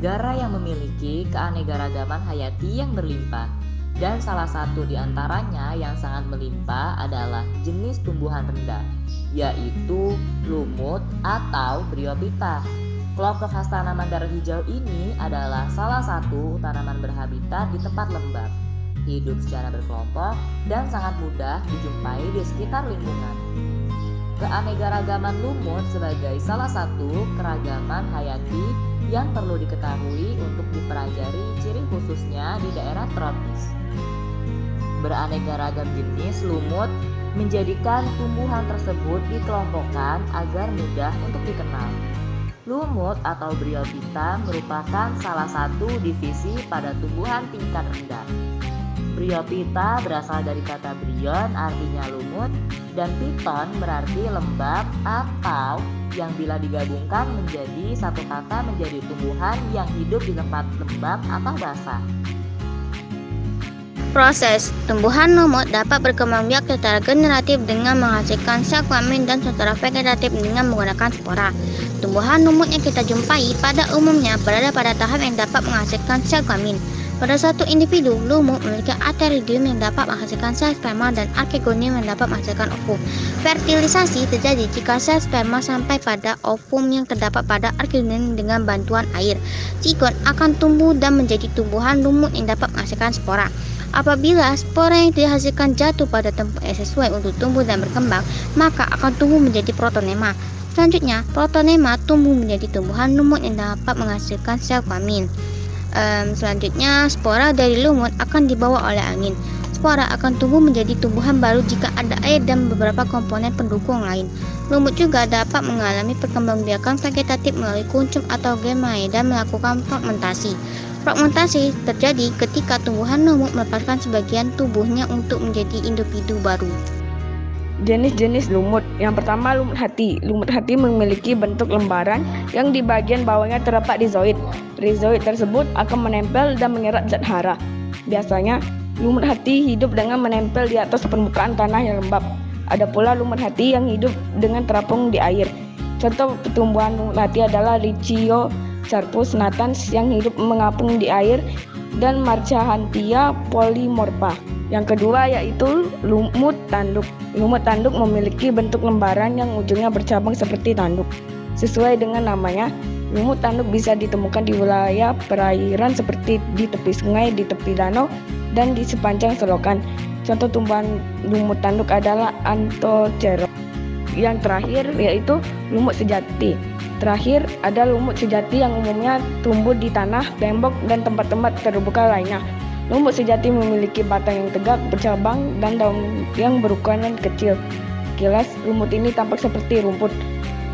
negara yang memiliki keanekaragaman hayati yang berlimpah. Dan salah satu di antaranya yang sangat melimpah adalah jenis tumbuhan rendah, yaitu lumut atau bryophyta. Kelompok khas tanaman darah hijau ini adalah salah satu tanaman berhabitat di tempat lembab, hidup secara berkelompok, dan sangat mudah dijumpai di sekitar lingkungan. Keanekaragaman lumut sebagai salah satu keragaman hayati yang perlu diketahui untuk dipelajari ciri khususnya di daerah tropis. Beraneka ragam jenis lumut menjadikan tumbuhan tersebut dikelompokkan agar mudah untuk dikenal. Lumut atau bryophyta merupakan salah satu divisi pada tumbuhan tingkat rendah. Bryophyta berasal dari kata bryon artinya lumut dan phyton berarti lembab atau yang bila digabungkan menjadi satu kata menjadi tumbuhan yang hidup di tempat lembab atau basah. Proses tumbuhan lumut dapat berkembang biak secara generatif dengan menghasilkan sel kelamin dan secara vegetatif dengan menggunakan spora. Tumbuhan lumut yang kita jumpai pada umumnya berada pada tahap yang dapat menghasilkan sel kelamin. Pada satu individu, lumut memiliki ateridium yang dapat menghasilkan sel sperma dan archegonium yang dapat menghasilkan ovum. Fertilisasi terjadi jika sel sperma sampai pada ovum yang terdapat pada archegonium dengan bantuan air. Zigot akan tumbuh dan menjadi tumbuhan lumut yang dapat menghasilkan spora. Apabila spora yang dihasilkan jatuh pada tempat yang sesuai untuk tumbuh dan berkembang, maka akan tumbuh menjadi protonema. Selanjutnya, protonema tumbuh menjadi tumbuhan lumut yang dapat menghasilkan sel kelamin. Selanjutnya, spora dari lumut akan dibawa oleh angin. Spora akan tumbuh menjadi tumbuhan baru jika ada air dan beberapa komponen pendukung lain. Lumut juga dapat mengalami perkembangbiakan vegetatif melalui kuncup atau gemae dan melakukan fragmentasi. Fragmentasi terjadi ketika tumbuhan lumut melepaskan sebagian tubuhnya untuk menjadi individu baru. Jenis-jenis lumut. Yang pertama, lumut hati. Lumut hati memiliki bentuk lembaran yang di bagian bawahnya terdapat rizoid. Rizoid tersebut akan menempel dan menyerap zat hara. Biasanya, lumut hati hidup dengan menempel di atas permukaan tanah yang lembab. Ada pula lumut hati yang hidup dengan terapung di air. Contoh pertumbuhan lumut hati adalah Ricciosarpus natans yang hidup mengapung di air dan Marchahanthia polymorpha. Yang kedua yaitu lumut tanduk. Lumut tanduk memiliki bentuk lembaran yang ujungnya bercabang seperti tanduk. Sesuai dengan namanya, lumut tanduk bisa ditemukan di wilayah perairan seperti di tepi sungai, di tepi danau, dan di sepanjang selokan. Contoh tumbuhan lumut tanduk adalah Anthoceros. Yang terakhir yaitu lumut sejati. Terakhir ada lumut sejati yang umumnya tumbuh di tanah, tembok, dan tempat-tempat terbuka lainnya. Lumut sejati memiliki batang yang tegak, bercabang, dan daun yang berukuran kecil. Kilas, lumut ini tampak seperti rumput.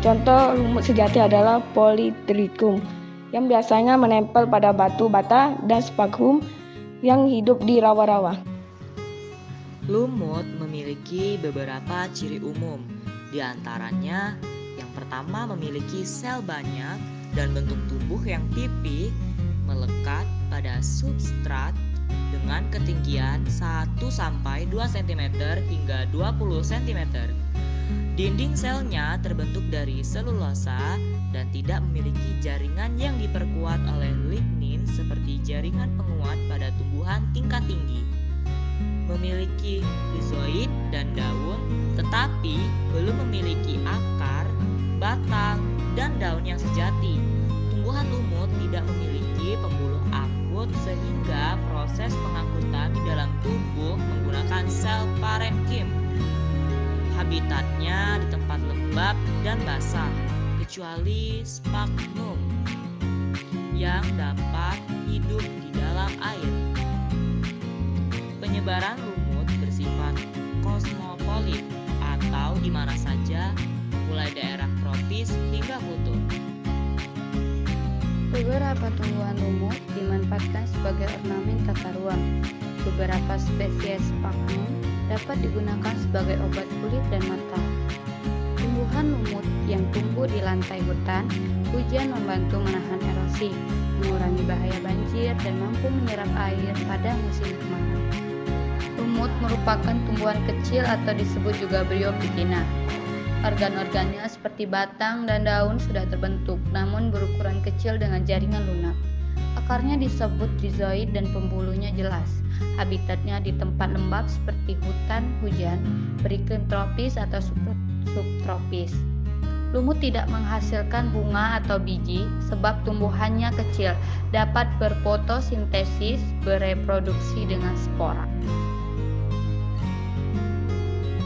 Contoh lumut sejati adalah Polytrichum yang biasanya menempel pada batu bata dan Spaghum yang hidup di rawa-rawa. Lumut memiliki beberapa ciri umum. Di antaranya, yang pertama memiliki sel banyak dan bentuk tubuh yang pipih melekat pada substrat dengan ketinggian 1-2 cm hingga 20 cm. Dinding selnya terbentuk dari selulosa dan tidak memiliki jaringan yang diperkuat oleh lignin seperti jaringan penguat pada tumbuhan tingkat tinggi. Memiliki rizoid dan daun, tetapi belum memiliki akar, batang, dan daun yang sejati. Tumbuhan lumut tidak memiliki pembuluh akut sehingga proses pengangkutan di dalam tubuh menggunakan sel parenkim. Habitatnya di tempat lembab dan basah, kecuali Sphagnum yang dapat hidup di dalam air. Penyebaran lumut bersifat kosmopolit atau di mana saja, mulai daerah tropis hingga kutub. Beberapa tumbuhan lumut dimanfaatkan sebagai ornamen tata ruang. Beberapa spesies Sphagnum dapat digunakan sebagai obat kulit dan mata. Tumbuhan lumut yang tumbuh di lantai hutan, hujan membantu menahan erosi, mengurangi bahaya banjir, dan mampu menyerap air pada musim kemarau. Lumut merupakan tumbuhan kecil atau disebut juga bryophytina. Organ-organnya seperti batang dan daun sudah terbentuk, namun berukuran kecil dengan jaringan lunak. Akarnya disebut rizoid dan pembuluhnya jelas. Habitatnya di tempat lembab seperti hutan hujan, beriklim tropis atau subtropis. Lumut tidak menghasilkan bunga atau biji sebab tumbuhannya kecil, dapat berfotosintesis, bereproduksi dengan spora.